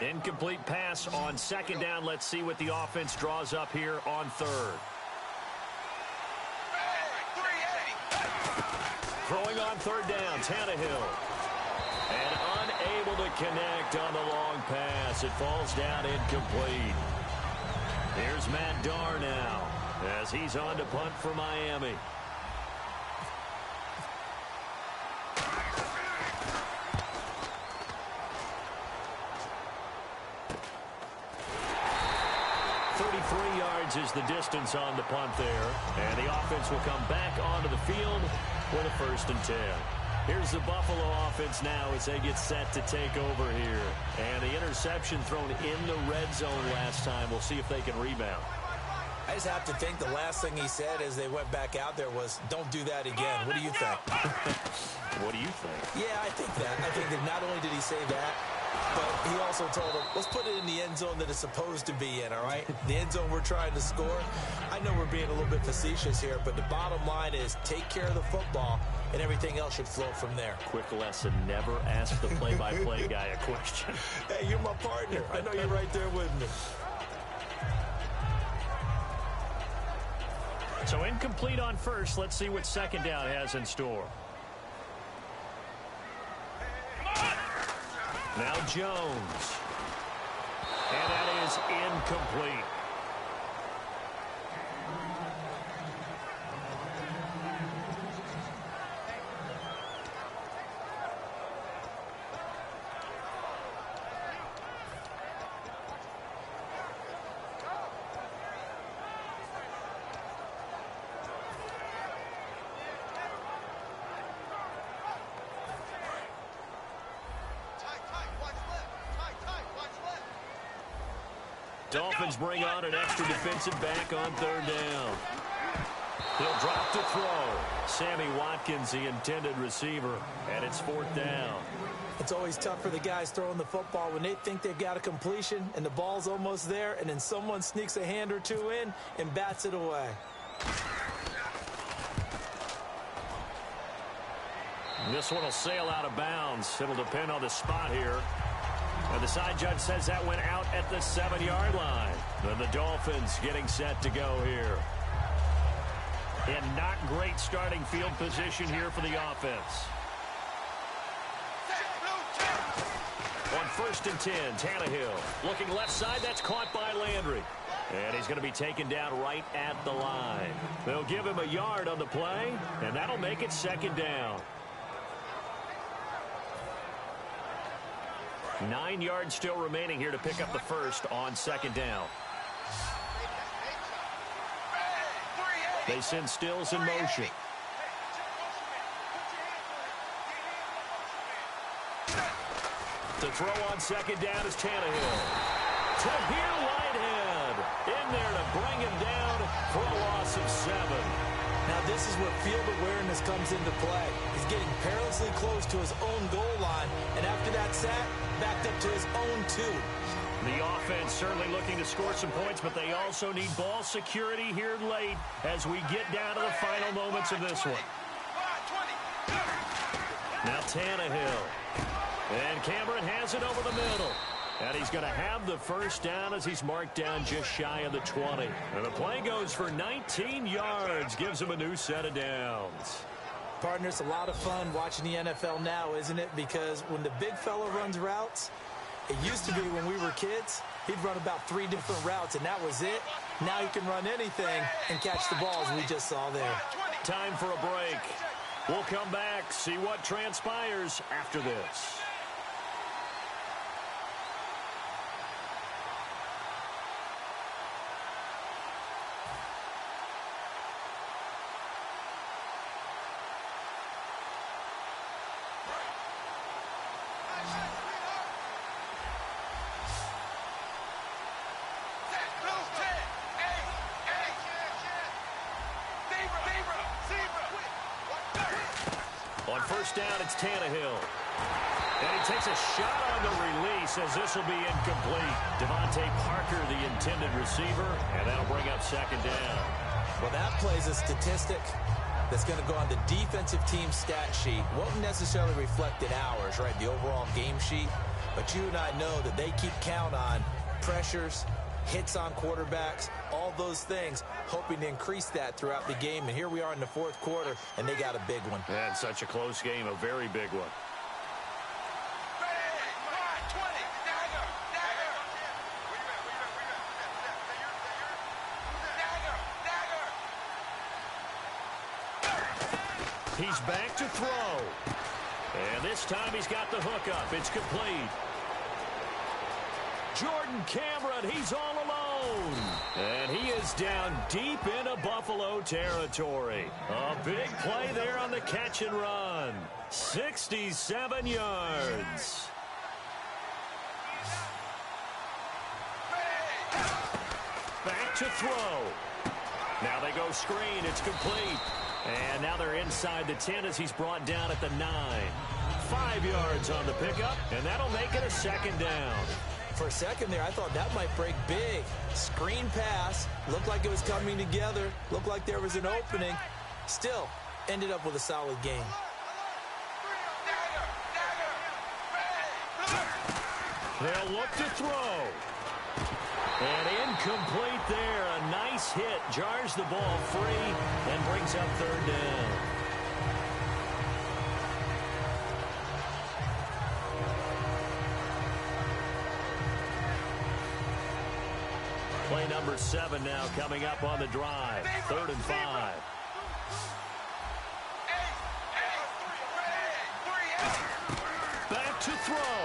[SPEAKER 2] Incomplete pass on 2nd down. Let's see what the offense draws up here on 3rd. Throwing on 3rd down, Tannehill. And unable to connect on the long pass. It falls down incomplete. Here's Matt Darr now as he's on to punt for Miami. is the distance on the punt there. And the offense will come back onto the field with a 1st and 10. Here's the Buffalo offense now as they get set to take over here. And the interception thrown in the red zone last time. We'll see if they can rebound.
[SPEAKER 3] I just have to think the last thing he said as they went back out there was, don't do that again. What do you think?
[SPEAKER 2] What do you think?
[SPEAKER 3] Yeah, I think that. I think that not only did he say that, but he also told them, let's put it in the end zone that it's supposed to be in, all right? The end zone we're trying to score. I know we're being a little bit facetious here, but the bottom line is take care of the football, and everything else should flow from there.
[SPEAKER 2] Quick lesson, never ask the play-by-play guy a question.
[SPEAKER 3] Hey, you're my partner. I know you're right there with me.
[SPEAKER 2] So incomplete on first. Let's see what second down has in store. Now Jones. And that is incomplete. Dolphins bring on an extra defensive back on 3rd down. He'll drop to throw. Sammy Watkins, the intended receiver, and it's 4th down.
[SPEAKER 3] It's always tough for the guys throwing the football when they think they've got a completion and the ball's almost there, and then someone sneaks a hand or two in and bats it away.
[SPEAKER 2] And this one will sail out of bounds. It'll depend on the spot here. And the side judge says that went out at the 7-yard line. And the Dolphins getting set to go here. And not great starting field position here for the offense. On 1st and 10, Tannehill looking left side. That's caught by Landry. And he's going to be taken down right at the line. They'll give him a yard on the play, and that'll make it 2nd down. 9 yards still remaining here to pick up the first on 2nd down. They send Stills in motion. To throw on 2nd down is Tannehill. Tahir Whitehead in there to bring him down for a loss of 7.
[SPEAKER 3] Now this is where field awareness comes into play. He's getting perilously close to his own goal line, and after that sack, backed up to his own 2.
[SPEAKER 2] The offense certainly looking to score some points, but they also need ball security here late as we get down to the final moments of this one. Now Tannehill. And Cameron has it over the middle. And he's going to have the first down as he's marked down just shy of the 20. And the play goes for 19 yards. Gives him a new set of downs.
[SPEAKER 3] Partner, it's a lot of fun watching the NFL now, isn't it? Because when the big fella runs routes, it used to be when we were kids, he'd run about 3 different routes, and that was it. Now he can run anything and catch the balls we just saw there.
[SPEAKER 2] Time for a break. We'll come back, see what transpires after this. On first down, it's Tannehill. And he takes a shot on the release as this will be incomplete. Devontae Parker, the intended receiver, and that'll bring up 2nd down.
[SPEAKER 3] Well, that plays a statistic that's going to go on the defensive team stat sheet. Won't necessarily reflect in ours, right, the overall game sheet. But you and I know that they keep count on pressures, hits on quarterbacks, all those things, hoping to increase that throughout the game. And here we are in the 4th quarter, and they got a big one.
[SPEAKER 2] And such a close game, a very big one. He's back to throw. And this time he's got the hook up. It's complete. Jordan Cameron, he's all alone. zone. And he is down deep into Buffalo territory. A big play there on the catch and run. 67 yards. Back to throw. Now they go screen. It's complete. And now they're inside the 10 as he's brought down at the 9. 5 yards on the pickup, and that'll make it a second down.
[SPEAKER 3] For a second there, I thought that might break big. Screen pass. Looked like it was coming together. Looked like there was an opening. Still, ended up with a solid game.
[SPEAKER 2] They'll look to throw. And incomplete there. A nice hit. Jars the ball free and brings up third down. Play number 7 now coming up on the drive. 3rd and 5. Back to throw.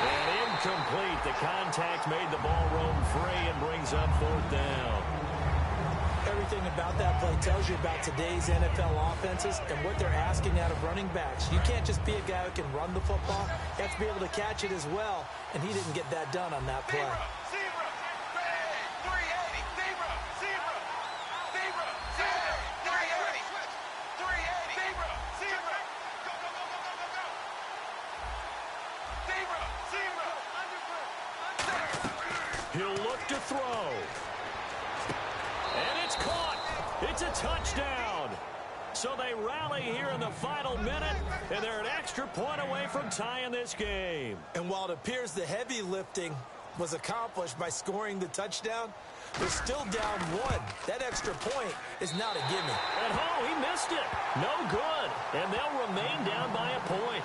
[SPEAKER 2] And incomplete. The contact made the ball roam free and brings up 4th down.
[SPEAKER 3] Everything about that play tells you about today's NFL offenses and what they're asking out of running backs. You can't just be a guy who can run the football. You have to be able to catch it as well, and he didn't get that done on that play.
[SPEAKER 2] He'll look to throw. And it's caught. It's a touchdown. So they rally here in the final minute, and they're an extra point away from tying this game.
[SPEAKER 3] And while it appears the heavy lifting was accomplished by scoring the touchdown, they're still down 1. That extra point is not a gimme.
[SPEAKER 2] And oh, he missed it. No good. And they'll remain down by a point.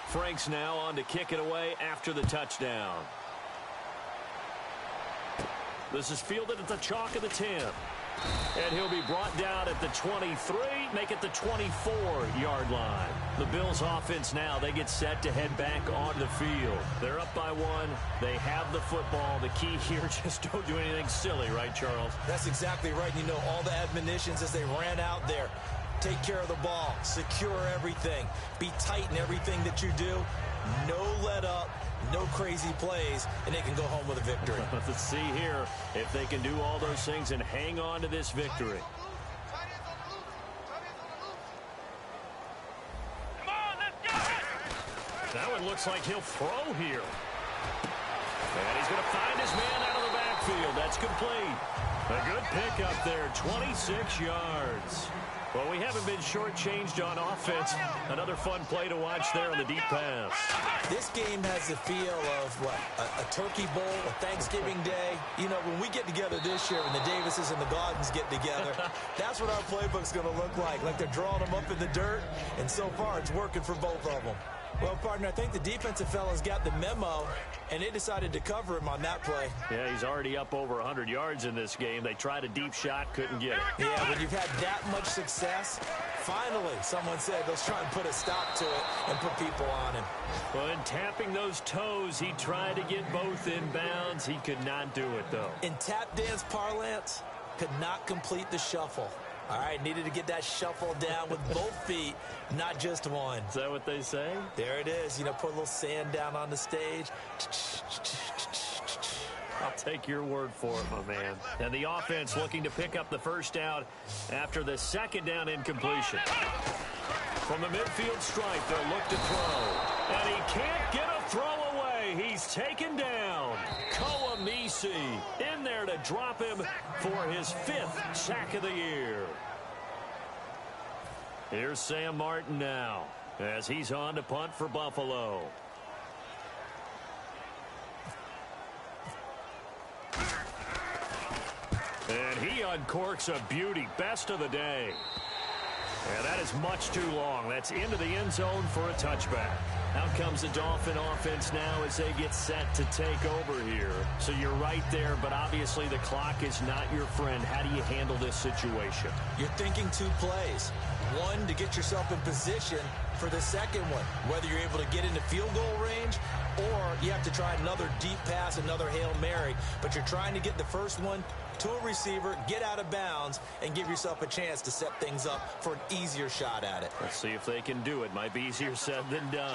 [SPEAKER 2] Franks now on to kick it away after the touchdown. This is fielded at the chalk of the 10. And he'll be brought down at the 23, make it the 24-yard line. The Bills offense now, they get set to head back onto the field. They're up by 1. They have the football. The key here, just don't do anything silly, right, Charles?
[SPEAKER 3] That's exactly right. You know, all the admonitions as they ran out there. Take care of the ball. Secure everything. Be tight in everything that you do. No let up. No crazy plays. And they can go home with a victory.
[SPEAKER 2] Let's see here if they can do all those things and hang on to this victory.
[SPEAKER 4] Come on, let's go!
[SPEAKER 2] Now it looks like he'll throw here. And he's going to find his man out of the backfield. That's complete. A good pickup there. 26 yards. Well, we haven't been shortchanged on offense. Another fun play to watch there on the deep pass.
[SPEAKER 3] This game has the feel of, what, a turkey bowl, a Thanksgiving day. You know, when we get together this year, when the Davises and the Gaudens get together, that's what our playbook's going to look like. Like they're drawing them up in the dirt, and so far it's working for both of them. Well, partner, I think the defensive fellas got the memo, and they decided to cover him on that play.
[SPEAKER 2] Yeah, he's already up over 100 yards in this game. They tried a deep shot, couldn't get it.
[SPEAKER 3] Yeah, when you've had that much success, finally, someone said, let's try and put a stop to it and put people on him.
[SPEAKER 2] Well, in tapping those toes, he tried to get both in bounds. He could not do it, though.
[SPEAKER 3] In tap dance parlance, could not complete the shuffle. All right, needed to get that shuffle down with both feet, not just one.
[SPEAKER 2] Is that what they say?
[SPEAKER 3] There it is. You know, put a little sand down on the stage.
[SPEAKER 2] I'll take your word for it, my man. And the offense looking to pick up the first down after the second down incompletion. From the midfield stripe, they'll look to throw. And he can't get a throw away. He's taken down. Koamisi in there to drop him for his 5th sack of the year. Here's Sam Martin now as he's on to punt for Buffalo. And he uncorks a beauty. Best of the day. Yeah, that is much too long. That's into the end zone for a touchback. Out comes the Dolphin offense now as they get set to take over here. So you're right there, but obviously the clock is not your friend. How do you handle this situation?
[SPEAKER 3] You're thinking two plays. One, to get yourself in position for the second one, whether you're able to get into field goal range or you have to try another deep pass, another Hail Mary, but you're trying to get the first one to a receiver, get out of bounds, and give yourself a chance to set things up for an easier shot at it.
[SPEAKER 2] Let's see if they can do it. Might be easier said than done.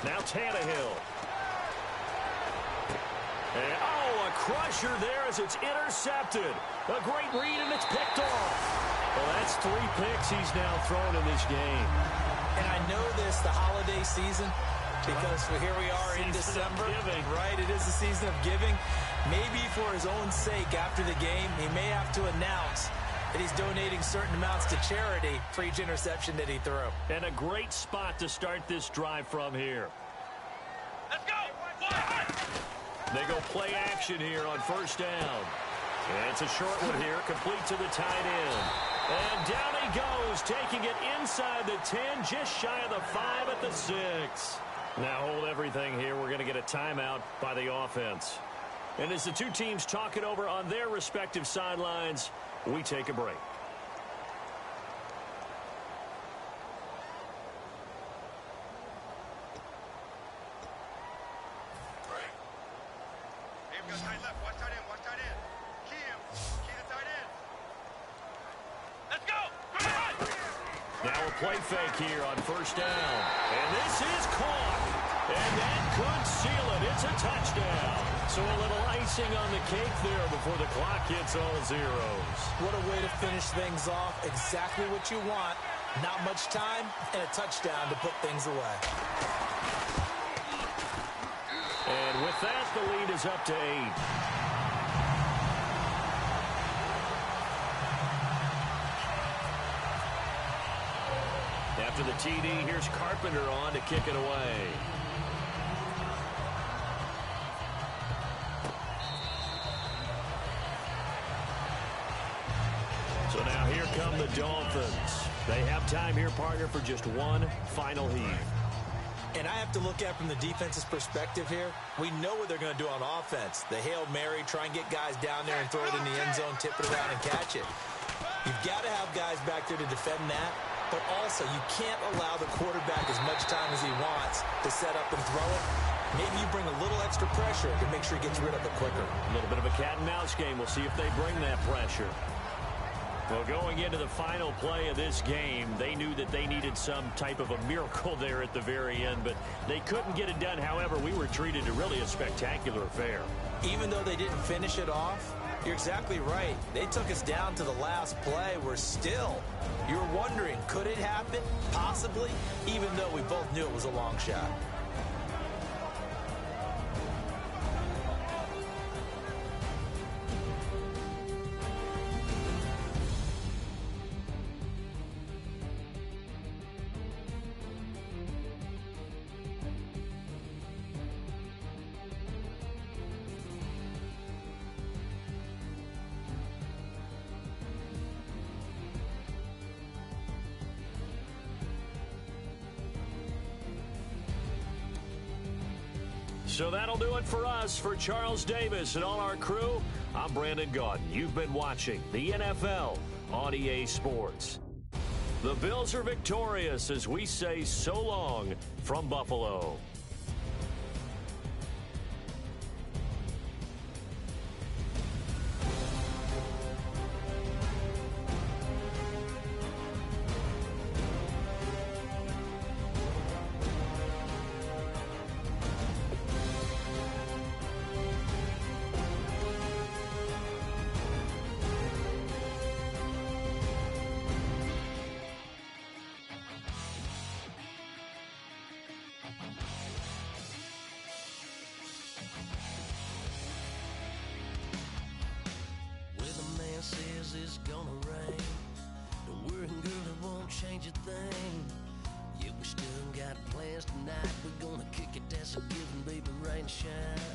[SPEAKER 2] Now Tannehill. And, a crusher there as it's intercepted. A great read, and it's picked off. Well, that's 3 picks he's now thrown in this game.
[SPEAKER 3] And I know this, the holiday season, because here we are in December. Right, it is the season of giving. Maybe for his own sake after the game, he may have to announce that he's donating certain amounts to charity for each interception that he threw.
[SPEAKER 2] And a great spot to start this drive from here.
[SPEAKER 4] Let's go!
[SPEAKER 2] They go play action here on first down. And it's a short one here, complete to the tight end. And down he goes, taking it inside the 10, just shy of the 5 at the 6. Now hold everything here. We're going to get a timeout by the offense. And as the two teams talk it over on their respective sidelines, we take a break.
[SPEAKER 5] Hey, we got tight left. Watch tight end. Watch tight end. Key him. Key the tight end.
[SPEAKER 4] Let's go! Come on!
[SPEAKER 2] Now a play fake here on first down. And this is caught. And that could seal it. It's a touchdown. So a little icing on the cake there before the clock hits all zeros.
[SPEAKER 3] What a way to finish things off. Exactly what you want. Not much time and a touchdown to put things away.
[SPEAKER 2] And with that, the lead is up to 8. After the TD, here's Carpenter on to kick it away. So now here come the Dolphins. They have time here, partner, for just one final heave.
[SPEAKER 3] And I have to look at from the defense's perspective here. We know what they're going to do on offense. The Hail Mary, try and get guys down there and throw it in the end zone, tip it around and catch it. You've got to have guys back there to defend that. But also, you can't allow the quarterback as much time as he wants to set up and throw it. Maybe you bring a little extra pressure to make sure he gets rid of it quicker.
[SPEAKER 2] A little bit of a cat and mouse game. We'll see if they bring that pressure. Well, going into the final play of this game, they knew that they needed some type of a miracle there at the very end, but they couldn't get it done. However, we were treated to really a spectacular affair.
[SPEAKER 3] Even though they didn't finish it off, you're exactly right. They took us down to the last play. We're still, you're wondering, could it happen? Possibly, even though we both knew it was a long shot.
[SPEAKER 2] So that'll do it for us. For Charles Davis and all our crew, I'm Brandon Gaudin. You've been watching the NFL on EA Sports. The Bills are victorious as we say so long from Buffalo.
[SPEAKER 6] Says it's gonna rain. Don't worry, girl, it won't change a thing. Yeah, we still got plans tonight. We're gonna kick it, that's So give 'em, baby, rain, shine.